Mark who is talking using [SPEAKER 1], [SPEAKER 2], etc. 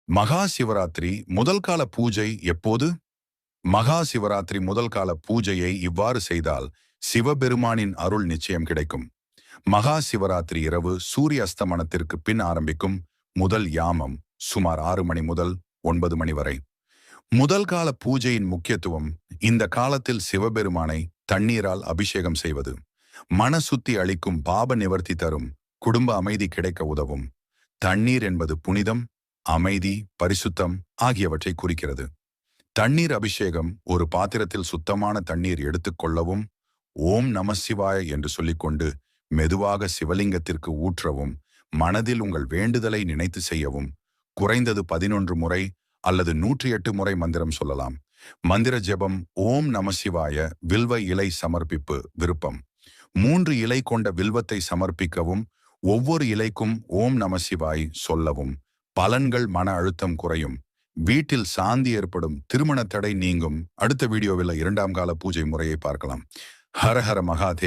[SPEAKER 1] மகா சிவராத்திரி முதல் கால பூஜை எப்போது? மகா சிவராத்திரி முதல் கால பூஜையை இவ்வாறு செய்தால் சிவபெருமானின் அருள் நிச்சயம் கிடைக்கும். மகா சிவராத்திரி இரவு சூரிய அஸ்தமனத்திற்கு பின் ஆரம்பிக்கும் முதல் யாமம் சுமார் 6 மணி முதல் 9 மணி வரை. முதல் கால பூஜையின் முக்கியத்துவம் இந்த காலத்தில் சிவபெருமானை தண்ணீரால் அபிஷேகம் செய்வது. மன சுத்தி அளிக்கும், பாப நிவர்த்தி தரும், குடும்ப அமைதி கிடைக்க உதவும். தண்ணீர் என்பது புனிதம், அமைதி, பரிசுத்தம் ஆகியவற்றை குறிக்கிறது. தண்ணீர் அபிஷேகம் ஒரு பாத்திரத்தில் சுத்தமான தண்ணீர் எடுத்துக்கொள்ளவும், ஓம் நம சிவாய என்று சொல்லிக்கொண்டு மெதுவாக சிவலிங்கத்திற்கு ஊற்றவும், மனதில் உங்கள் வேண்டுதலை நினைத்து செய்யவும். குறைந்தது 11 முறை அல்லது 108 முறை மந்திரம் சொல்லலாம். மந்திர ஜெபம் ஓம் நம சிவாய. வில்வ இலை சமர்ப்பிப்பு விருப்பம். 3 இலை கொண்ட வில்வத்தை சமர்ப்பிக்கவும், ஒவ்வொரு இலைக்கும் ஓம் நம சிவாய் சொல்லவும். பலன்கள்: மன அழுத்தம் குறையும், வீட்டில் சாந்தி ஏற்படும், திருமண தடை நீங்கும். அடுத்த வீடியோவில் 2ஆம் கால பூஜை முறையை பார்க்கலாம். ஹர ஹர மகாதேவ்.